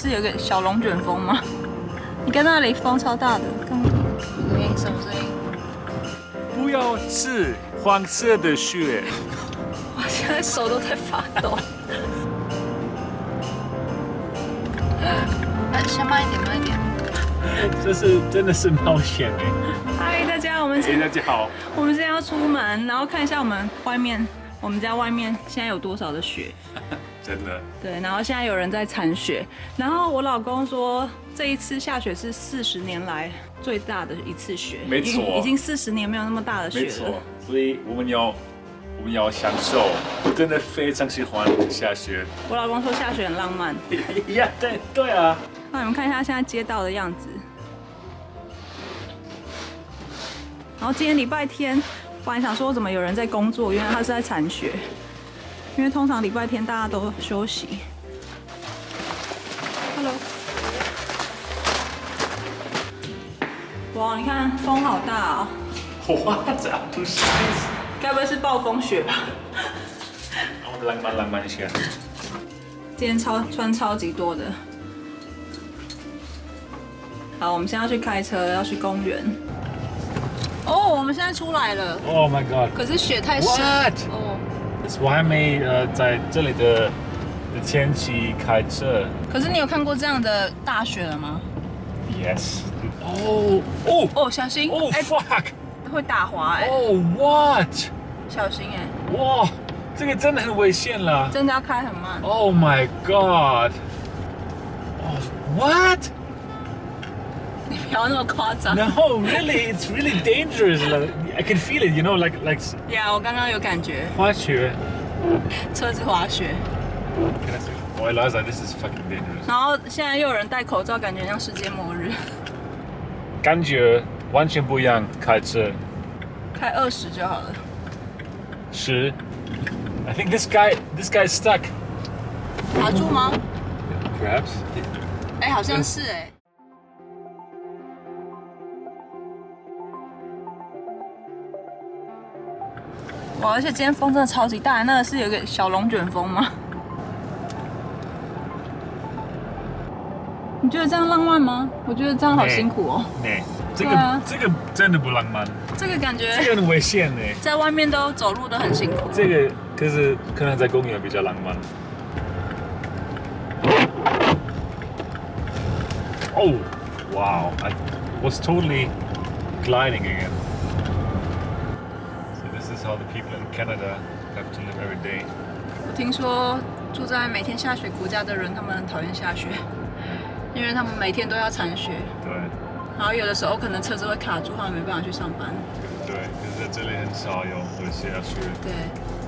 是有个小龙卷风吗？你看那里风超大的，看什么声音？不要吃黄色的雪。我现在手都在发抖。先慢一点，慢一点。这是真的是冒险哎！嗨，大家，大家好。我们现在要出门，然后看一下我们家外面现在有多少的雪。真的。对，然后现在有人在铲雪，然后我老公说这一次下雪是40年来最大的一次雪，没错，已经40年没有那么大的雪了。没错，所以我们要享受。我真的非常喜欢下雪。我老公说下雪很浪漫。呀，对啊。那你们看一下现在街道的样子。然后今天礼拜天，本来想说怎么有人在工作，原来他是在铲雪。因为通常礼拜天大家都休息。Hello。哇，你看风好大哦。哇，这不是。该不会是暴风雪吧？我们浪漫一下。今天穿超级多的。好，我们现在要去开车，要去公园。哦，我们现在出来了。Oh my god！ 可是雪太深。What？ 哦。我还没在这里的天气开车。可是你有看过这样的大雪了吗 ？Yes。哦，小心！哦 fuck！ 会打滑哎。哦 what？ 小心哎。哇，这个真的很危险了。真的要开很慢。Oh my god！ 哦 what？ 你不要那么夸张。No, really, it's really dangerous. I can feel it, you know, like. Yeah， 我刚刚有感觉。滑雪。车子滑雪。Oh, Eliza, this is fucking dangerous. 然后现在又有人戴口罩，感觉像世界末日。感觉完全不一样，开车。开20就好了。10。I think this guy's stuck. 卡住吗 Perhaps. 哎，好像是哎。哇！而且今天风真的超级大，那个是有个小龙卷风吗？你觉得这样浪漫吗？我觉得这样好辛苦哦。这个真的不浪漫。这个感觉。这个很危险呢。在外面都走路都很辛苦。这个可是可能在公园比较浪漫。Oh, wow! I was totally gliding again. This is how the people in Canada have to live every day. 我听说住在每天下雪国家的人，他们很讨厌下雪，因为他们每天都要铲雪。对。然后有的时候可能车子会卡住，他们没办法去上班。对，可是在这里很少有会下雪。对，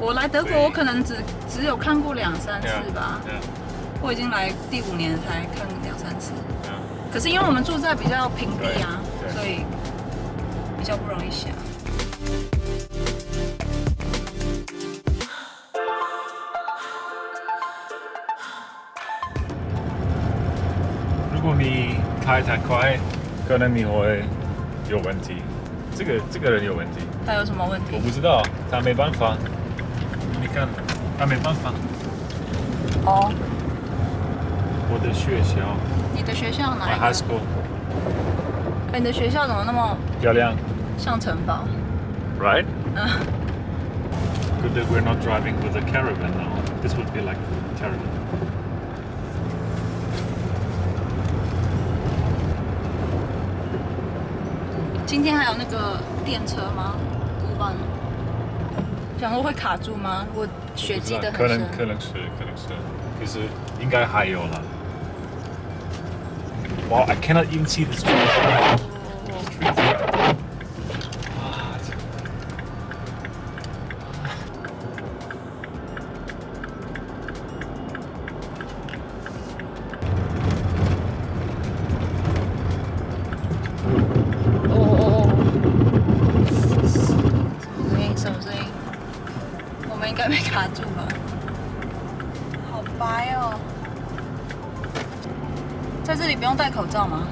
我来德国，我可能只有看过2、3次吧。我已经来第5年才看2、3次。可是因为我们住在比较平地啊，所以比较不容易下。如果你开太快，可能你会有问题。这个人有问题。他有什么问题？我不知道，他没办法。你看，他没办法。哦。我的学校。你的学校哪一个 ？My high school。你的学校怎么那么漂亮？像城堡 Right? Good that we're not driving with a caravan now. This would be like terrible. 今天还有那个电车吗？5班。想说会卡住吗？如果雪积得很深。可能是，可是应该还有了。Wow, I cannot even see the street. What? 我们应该被卡住吧？好白哦！在这里不用戴口罩吗？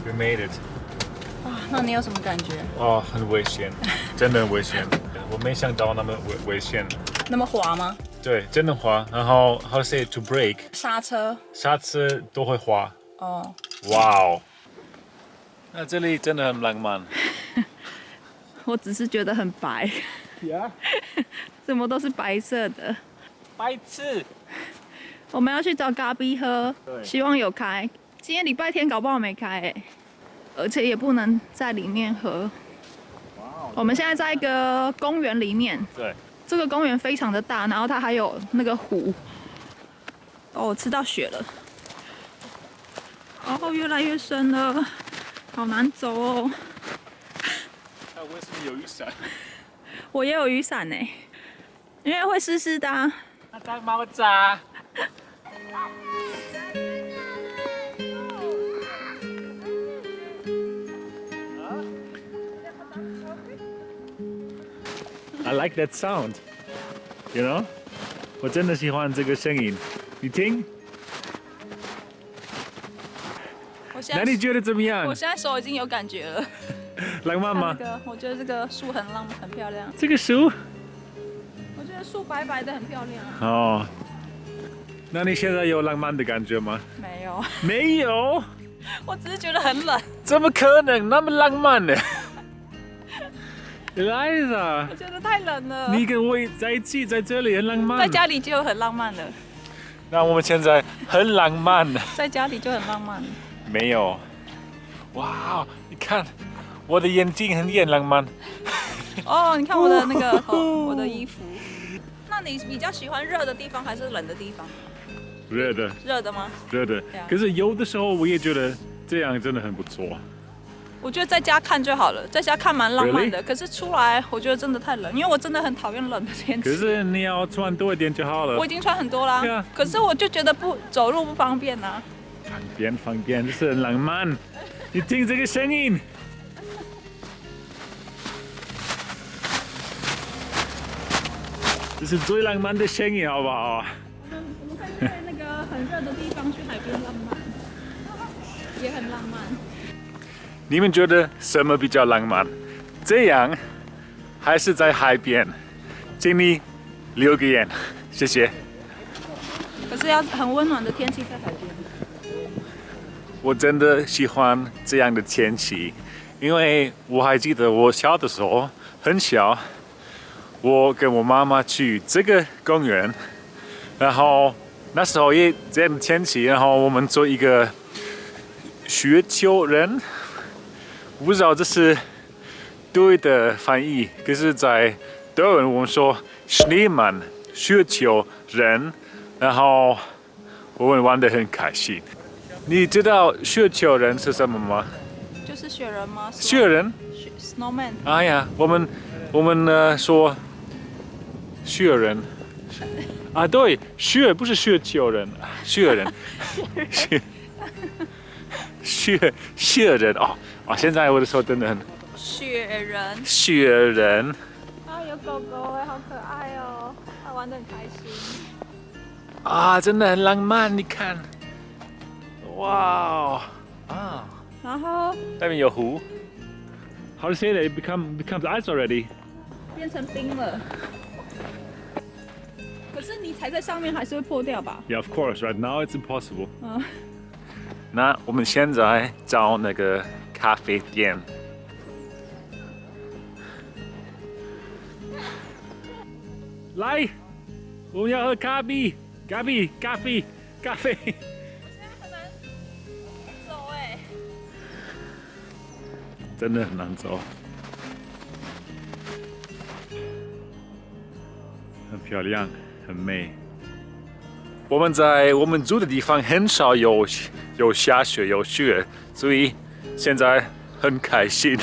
We made it. 哇，那你有什么感觉？哦，很危险，真的很危险。我没想到那么危险。那么滑吗？对，真的滑。然后 how to say to brake？ 刹车都会滑。哦。哇哦！那这里真的很浪漫。我只是觉得很白。呀？什么都是白色的。白痴！我们要去找咖啡喝，对希望有开。今天礼拜天搞不好没开哎，而且也不能在里面喝。我们现在在一个公园里面。对。这个公园非常的大，然后它还有那个湖。哦，我吃到雪了。哦，越来越深了，好难走哦。那为什么有雨伞？我也有雨伞呢，因为会湿湿的啊。那当猫渣。I like that sound, you know? 我真的喜欢这个声音，你听。那你觉得怎么样？我现在手已经有感觉了。浪漫吗？我觉得这个树很浪漫，很漂亮。这个树？我觉得树白白的，很漂亮。哦。那你现在有浪漫的感觉吗？没有。没有？我只是觉得很冷。怎么可能那么浪漫呢？Eliza， 我觉得太冷了。你跟我在一起，在这里很浪漫。在家里就很浪漫了。那我们现在很浪漫。在家里就很浪漫。没有。哇，你看，我的眼睛很浪漫。哦，你看我的那个我的衣服。那你比较喜欢热的地方还是冷的地方？热的。热的吗？热的。可是有的时候我也觉得这样真的很不错。我觉得在家看就好了，在家看蛮浪漫的。可是出来，我觉得真的太冷，因为我真的很讨厌冷的天气。可是你要穿多一点就好了。我已经穿很多啦。可是我就觉得走路不方便啊。方便，这是很浪漫。你听这个声音。这是最浪漫的声音，好不好？我们可以在那个很热的地方去海边浪漫，也很浪漫。你们觉得什么比较浪漫？这样，还是在海边？请你留个言，谢谢。可是要很温暖的天气在海边。我真的喜欢这样的天气，因为我还记得我小的时候很小，我跟我妈妈去这个公园，然后那时候也这样的天气，然后我们做一个雪球人。我不知道这是对的翻译，可是在德文我们说 Schneemann 雪球人，然后我们玩得很开心。你知道雪球人是什么吗？就是雪人吗？雪人 ？Snowman。哎呀，我们说雪人啊，对，雪不是雪球人，雪人，雪人哦。啊！现在我的手真的很。雪人。雪人。啊，有狗狗哎，好可爱哦，它玩得很开心。啊，真的很浪漫，你看。哇啊！然后。那边有湖。How to say that? It becomes ice already. 变成冰了。可是你踩在上面还是会破掉吧 ？Yeah, of course. Right now it's impossible. 那我们现在找那个咖啡店。来，我们要喝咖啡。现在很难走哎。真的很难走。很漂亮，很美。我们住的地方很少有下雪有雪，所以现在很开心。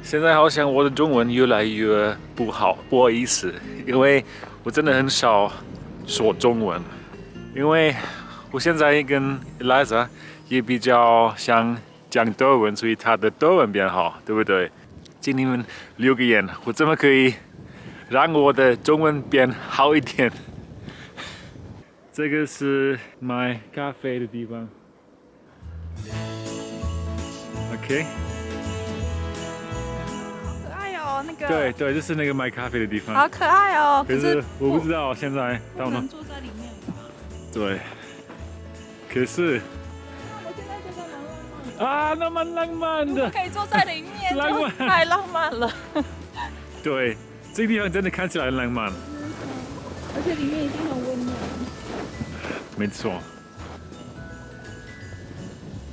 现在好像我的中文越来越不好意思，因为我真的很少说中文，因为我现在跟 Eliza 也比较想讲德文，所以她的德文变好，对不对？请你们留个言，我怎么可以让我的中文变好一点？这个是买咖啡的地方。OK。可爱哦，那个。对对，就是那个买咖啡的地方。好可爱哦。可是我不知道现在到哪。坐在里面吧。对。可是。我现在觉得蛮浪漫的。啊，那么浪漫的。可以坐在里面，浪漫，太浪漫了。对，这个地方真的看起来很浪漫。而且里面一定很温暖。没错。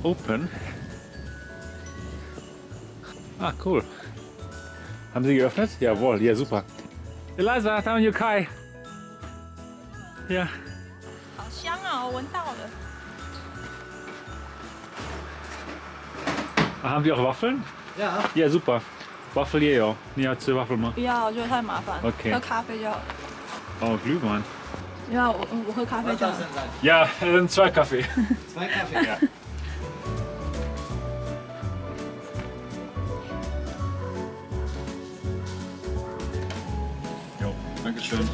Open. Ah, cool. Haben Sie geöffnet? Jawohl, ja super. Eliza, da haben wir Kai. Ja. 好香啊，我闻到了。Haben wir auch Waffeln? Ja. Ja, super. Waffel也有，你要吃 Waffel 吗？不要，我觉得太麻烦。 OK 喝咖啡就好了。哦，Glühwein. 不要，我喝咖啡就好了。Ja, zwei Kaffee. 2 Kaffee. Ja. Jo, danke schön.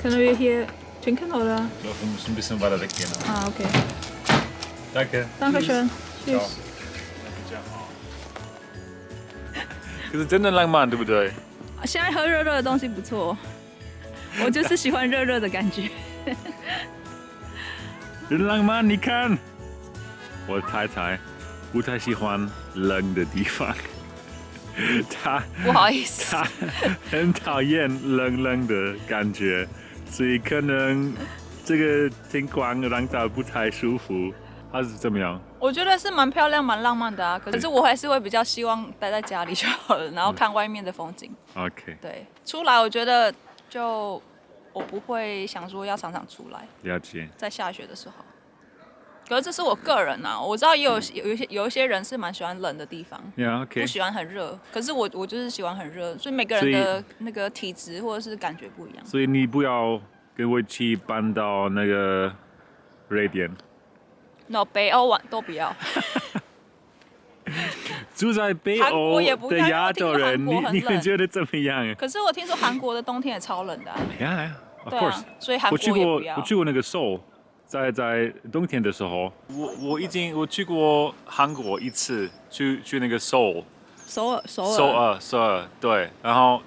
Können wir hier trinken oder? Ich glaube, wir müssen ein bisschen weiter weggehen. Ah, okay. Danke. Dankeschön. Ciao. Tschüss. 可是真的浪漫，对不对？现在喝热热的东西不错，我就是喜欢热热的感觉。很浪漫，你看，我太太不太喜欢冷的地方，她不好意思，她很讨厌冷的感觉，所以可能这个情况让她不太舒服，还是怎么样？我觉得是蛮漂亮、蛮浪漫的啊。可是我还是会比较希望待在家里就好了，然后看外面的风景。OK， 对，出来我觉得就我不会想说要常常出来，了解。在下雪的时候。可是这是我个人啊，我知道有一些人是蛮喜欢冷的地方， Yeah, OK。不喜欢很热。可是我就是喜欢很热，所以每个人的那个体质或者是感觉不一样。所以你不要跟我一起搬到那个瑞典。No， 北欧玩都不要。住在北欧的亚洲人，你会觉得怎么样？可是我听说韩国的冬天也超冷的啊。Yeah, of 对 course。啊，所以韩国也不要。我去过那个首尔，在冬天的时候，我去过韩国一次，去那个首尔，对，然后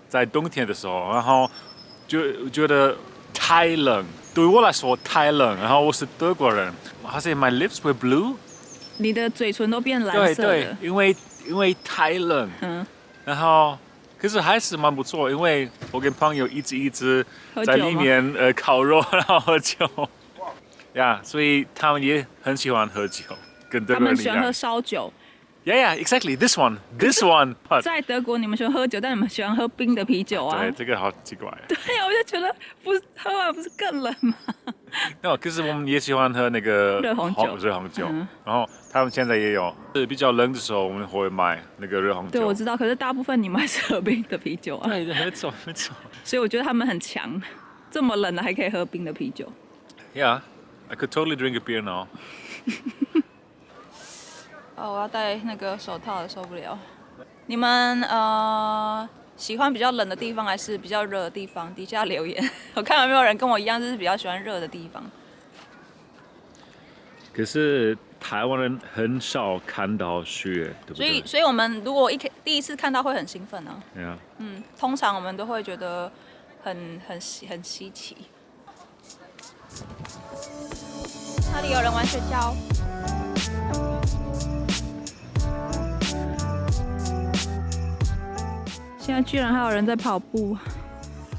在冬天的时候，然后就觉得太冷，对我来说太冷，然后我是德国人，好像 my lips were blue。你的嘴唇都变蓝色的。对，因为太冷，然后可是还是蛮不错，因为我跟朋友一直在里面烤肉，然后喝酒，呀，所以他们也很喜欢喝酒，跟德国人一样。他们喜欢喝烧酒。Yeah, exactly. This one. 在德国你们喜欢喝酒，但你们喜欢喝冰的啤酒啊？对，这个好奇怪。对呀，我就觉得不是喝完不是更冷吗？no， 可是我们也喜欢喝那个热红酒，然后他们现在也有，是比较冷的时候我们会买那个热红酒。对，我知道，可是大部分你们还是喝冰的啤酒啊。对，没错。所以我觉得他们很强，这么冷了还可以喝冰的啤酒。Yeah, I could totally drink a beer now. 我要戴那个手套了，受不了。你们喜欢比较冷的地方还是比较热的地方？底下留言，我看有没有人跟我一样，就是比较喜欢热的地方。可是台湾人很少看到雪，对不对？所以我们如果第一次看到会很兴奋啊。Yeah. 通常我们都会觉得很稀奇。那里有人玩雪橇。现在居然还有人在跑步，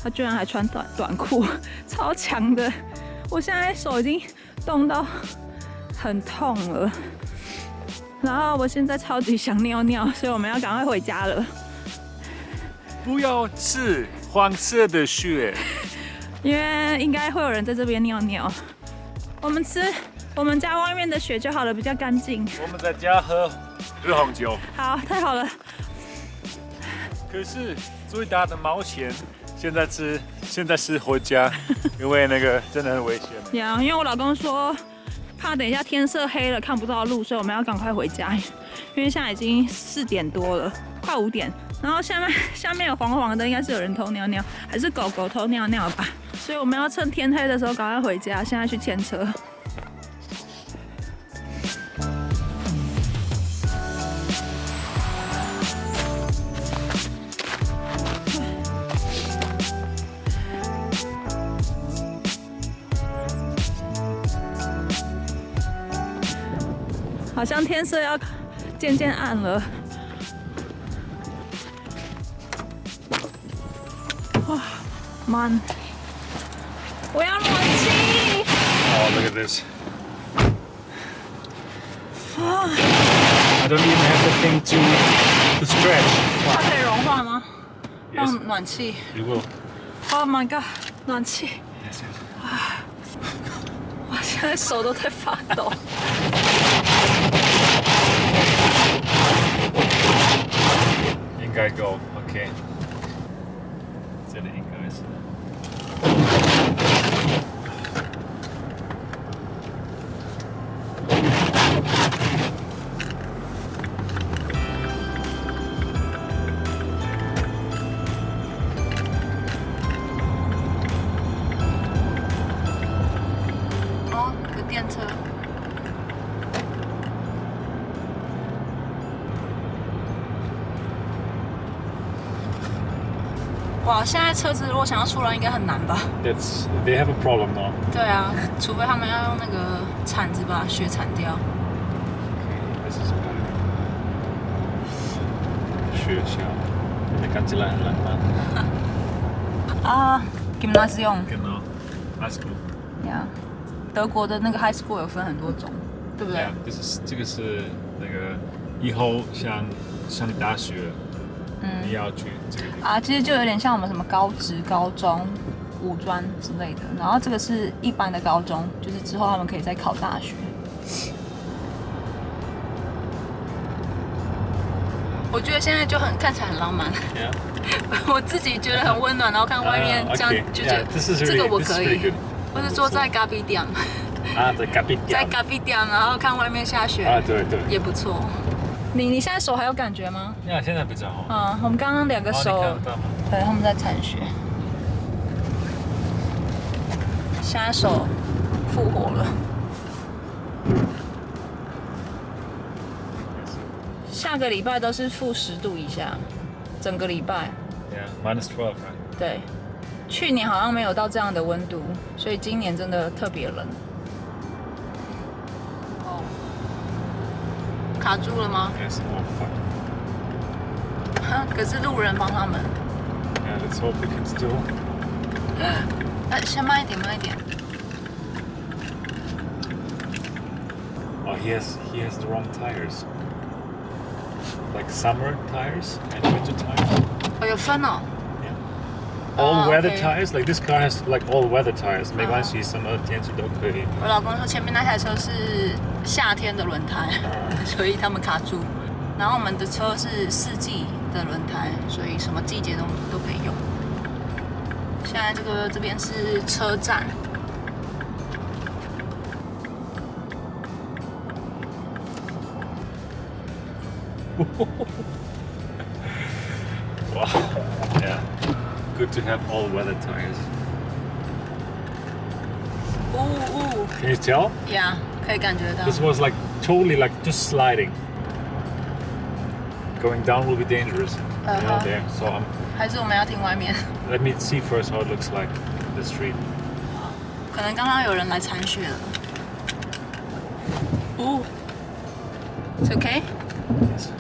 他居然还穿短裤，超强的！我现在手已经冻到很痛了，然后我现在超级想尿尿，所以我们要赶快回家了。不要吃黄色的雪，因为应该会有人在这边尿尿。我们吃我们家外面的雪就好了，比较干净。我们在家喝热红酒。好，太好了。可是最大的冒险，现在是回家，因为那个真的很危险。因为我老公说，怕等一下天色黑了看不到路，所以我们要赶快回家。因为现在已经4点多了，快5点。然后下面有黄黄的，应该是有人偷尿尿，还是狗狗偷尿尿吧？所以我们要趁天黑的时候赶快回家，现在去牵车。好像天色要渐渐暗了。哇，man， 我要暖气。Oh, look at this. I don't even have the thing to stretch. 它可以融化吗？ Yes. 用暖气。It will. Oh my god， 暖气！ Yes, yes. 我现在手都在发抖。应该够 OK。这里应该是。哦，有电车。哇，现在车子如果想要出来，应该很难吧？ They have a problem now. 对啊，除非他们要用那个铲子把雪铲掉。This is better. 学校，看起来很浪漫。啊 ，Gymnasium。Genau. High school. 呀，德国的那个 high school 有分很多种，对不对？ Yeah, 这个是那个以后像你大学，你要去这个地方。啊，其实就有点像我们什么高职、高中、五专之类的。然后这个是一般的高中，就是之后他们可以再考大学。我觉得现在就看起来很浪漫。Yeah. 我自己觉得很温暖，然后看外面这样就觉得这个我可以。或是坐在咖啡店。在咖啡店。在咖啡店，然后看外面下雪。对对。也不错。你现在手还有感觉吗？现在比较好。我们刚刚两个手，对，他们在铲雪。现在手复活了。下个礼拜都是-10度以下，整个礼拜。Yeah, -12, right? 对，去年好像没有到这样的温度，所以今年真的特别冷。卡住了吗？ Yes, oh fuck. 可是路人帮他们。Yeah, let's hope they can still. 先慢一点，慢一点。Oh, he has the wrong tires. Like summer tires and winter tires. 有分哦。Yeah. All weather tires, like this car has like all weather tires. 没关系，什么天气都可以。我老公说前面那台车是夏天的轮胎，所以他们卡住。然后我们的车是4季的轮胎，所以什么季节都可以用。现在这边是车站。Wow. Yeah. Good to have all weather tires. Can you tell? Yeah, 可以感觉到。 This was like totally like just sliding. Going down will be dangerous. You know, there. So 还是我们要停外面。 let me see first how it looks like the street. 可能刚刚有人来铲雪了。It's okay? Yes.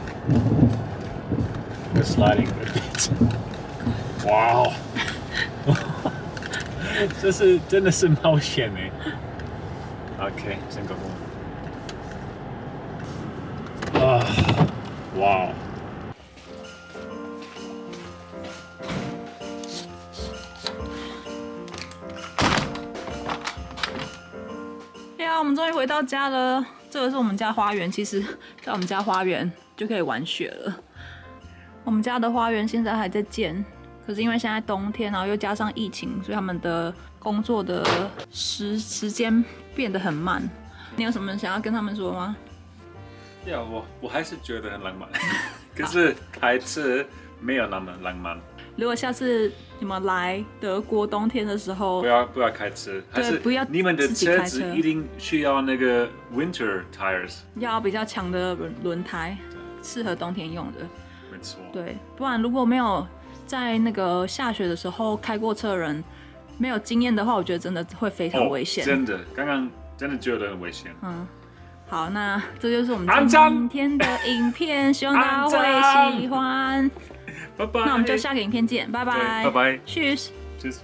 We're sliding a bit. Wow. 这是真的是冒险哎。OK， 先搞过。哇。呀，我们终于回到家了。这个是我们家花园，其实在我们家花园就可以玩雪了。我们家的花园现在还在建，可是因为现在冬天，然后又加上疫情，所以他们的工作的时间变得很慢。你有什么想要跟他们说吗？我还是觉得很浪漫，可是开车没有那么浪漫。如果下次你们来德国冬天的时候，不要开车，还是不要你们的车子一定需要那个 winter tires， 要比较强的轮胎，适合冬天用的。没错。对，不然如果没有在那个下雪的时候开过车的人，没有经验的话，我觉得真的会非常危险。真的，刚刚真的觉得很危险。好，那这就是我们按赞今天的影片，希望大家会喜欢。拜拜。那我们就下个影片见，拜拜。拜拜。Cheers。Cheers。